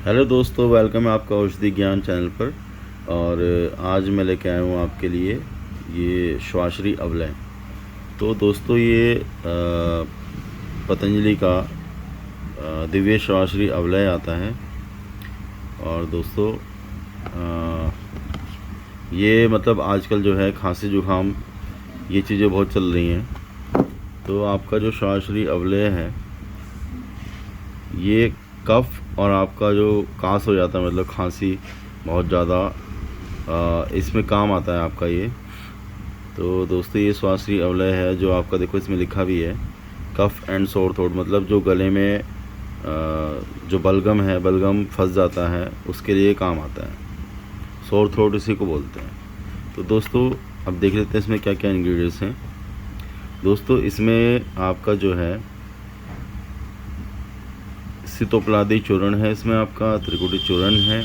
Hello दोस्तों, welcome है आपका औषधि ज्ञान चैनल पर। और आज मैं लेके आया हूँ आपके लिए ये श्वाश्री अवलय। तो दोस्तों ये पतंजलि का दिव्य श्वाश्री अवलय आता है। और दोस्तों ये मतलब आजकल जो है खांसी जुकाम ये चीज़ें बहुत चल रही हैं। तो आपका जो श्वाश्री अवलय है ये कफ और आपका जो कास हो जाता है, मतलब खांसी बहुत ज़्यादा, इसमें काम आता है आपका ये। तो दोस्तों ये श्वाश्री अवलय है जो आपका, देखो इसमें लिखा भी है कफ एंड सोर थ्रोट, मतलब जो गले में जो बलगम है, बलगम फंस जाता है उसके लिए काम आता है। सोर थ्रोट इसी को बोलते हैं। तो दोस्तों अब देख लेते हैं इसमें क्या क्या इंग्रेडिएंट्स हैं। दोस्तों इसमें आपका जो है सितोपलादी चूर्ण है, इसमें आपका त्रिकुटी चूर्ण है,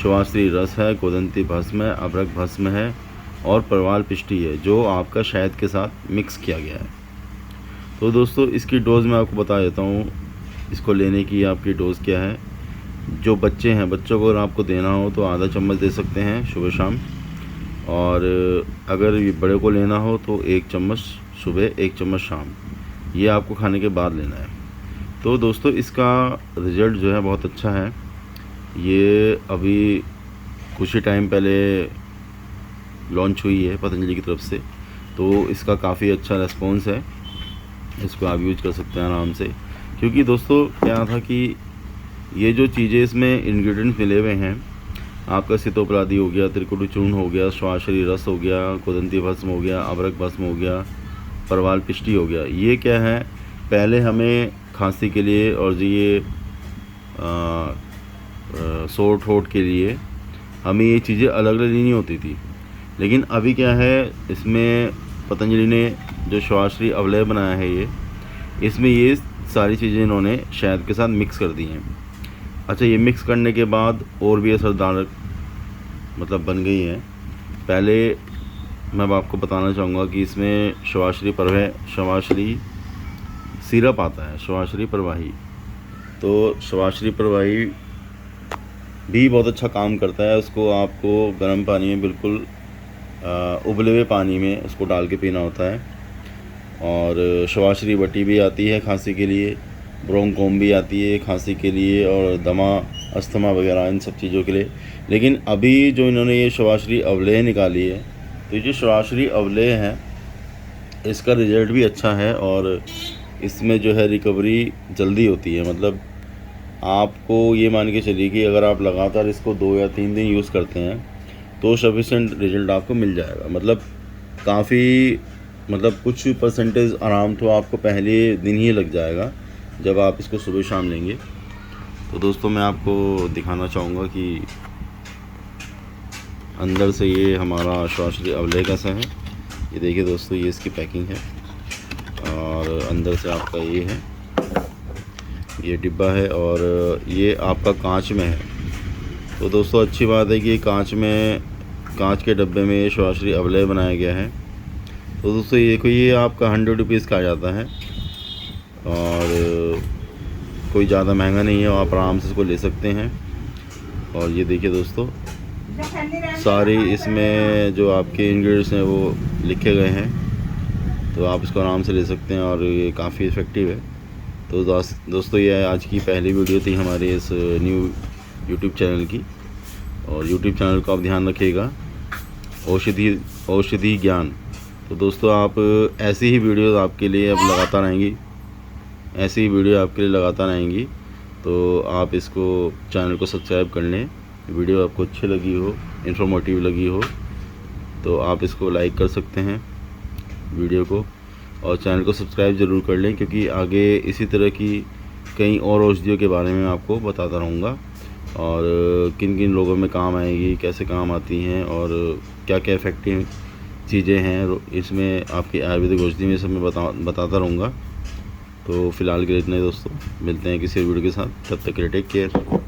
श्वाश्री रस है, गोदंती भस्म है, अभ्रक भस्म है और परवाल पिष्टी है जो आपका शहद के साथ मिक्स किया गया है। तो दोस्तों इसकी डोज़ मैं आपको बता देता हूँ, इसको लेने की आपकी डोज़ क्या है। जो बच्चे हैं, बच्चों को अगर आपको देना हो तो आधा चम्मच दे सकते हैं सुबह शाम, और अगर बड़े को लेना हो तो 1 चम्मच सुबह 1 चम्मच शाम, ये आपको खाने के बाद लेना है। तो दोस्तों इसका रिज़ल्ट जो है बहुत अच्छा है। ये अभी कुछ ही टाइम पहले लॉन्च हुई है पतंजलि की तरफ से, तो इसका काफ़ी अच्छा रिस्पॉन्स है। इसको आप यूज कर सकते हैं आराम से। क्योंकि दोस्तों क्या था कि ये जो चीज़ें इसमें इंग्रेडिएंट्स मिले हुए हैं, आपका सितोपलादी हो गया, त्रिकुटी चूर्ण हो गया, श्वाश्री रस हो गया, गोदंती भस्म हो गया, अभ्रक भस्म हो गया, परवाल पिष्टी हो गया, ये क्या है, पहले हमें खांसी के लिए और ये सोर थ्रोट के लिए हमें ये चीज़ें अलग अलग लेनी होती थी। लेकिन अभी क्या है, इसमें पतंजलि ने जो श्वाश्री अवलय बनाया है इसमें ये सारी चीज़ें इन्होंने शहद के साथ मिक्स कर दी हैं। अच्छा, ये मिक्स करने के बाद और भी असरदार मतलब बन गई हैं। पहले मैं आपको बताना चाहूँगा कि इसमें श्वाश्री सिरप आता है, श्वाश्री प्रवाही। तो श्वाश्री प्रवाही भी बहुत अच्छा काम करता है। उसको आपको गर्म पानी में बिल्कुल उबले हुए पानी में उसको डाल के पीना होता है। और श्वाश्री बटी भी आती है खांसी के लिए, ब्रोंकोम भी आती है खांसी के लिए, और दमा अस्थमा वगैरह इन सब चीज़ों के लिए। लेकिन अभी जो इन्होंने ये श्वाश्री अवलय निकाली है, तो ये जो श्वाश्री अवलय है इसका रिज़ल्ट भी अच्छा है और इसमें जो है रिकवरी जल्दी होती है। मतलब आपको ये मान के चलिए कि अगर आप लगातार इसको 2 या 3 दिन यूज़ करते हैं तो सफिशेंट रिज़ल्ट आपको मिल जाएगा। मतलब काफ़ी, मतलब कुछ परसेंटेज आराम तो आपको पहले दिन ही लग जाएगा जब आप इसको सुबह शाम लेंगे। तो दोस्तों मैं आपको दिखाना चाहूँगा कि अंदर से ये हमारा श्वाश्री अवलय कैसा है। ये देखिए दोस्तों, ये इसकी पैकिंग है और अंदर से आपका ये है, ये डिब्बा है और ये आपका कांच में है। तो दोस्तों अच्छी बात है कि कांच के डब्बे में ये श्वाश्री अवलय बनाया गया है। तो दोस्तों ये देखो, ये आपका 100 रुपीज़ का आ जाता है और कोई ज़्यादा महंगा नहीं है, आप आराम से इसको ले सकते हैं। और ये देखिए दोस्तों, सारी इसमें जो आपके इंग्रेडिएंट्स हैं वो लिखे गए हैं, तो आप इसको आराम से ले सकते हैं और ये काफ़ी इफ़ेक्टिव है। तो दोस्तों ये आज की पहली वीडियो थी हमारे इस न्यू यूट्यूब चैनल की। और यूट्यूब चैनल को आप ध्यान रखिएगा, औषधि ज्ञान। तो दोस्तों आप ऐसी ही वीडियोस आपके लिए अब लगातार आएंगी, ऐसी ही वीडियो आपके लिए लगातार आएंगी। तो आप इसको चैनल को सब्सक्राइब कर लें। वीडियो आपको अच्छी लगी हो, इन्फॉर्मेटिव लगी हो तो आप इसको लाइक कर सकते हैं वीडियो को, और चैनल को सब्सक्राइब ज़रूर कर लें, क्योंकि आगे इसी तरह की कई और औषधियों के बारे में आपको बताता रहूँगा और किन किन लोगों में काम आएगी, कैसे काम आती हैं और क्या क्या इफ़ेक्टिव चीज़ें हैं इसमें, आपकी आयुर्वेदिक औषधि में सब मैं बताता रहूँगा। तो फ़िलहाल के लिए इतना ही दोस्तों, मिलते हैं किसी वीडियो के साथ, तब तक के लिए टेक केयर।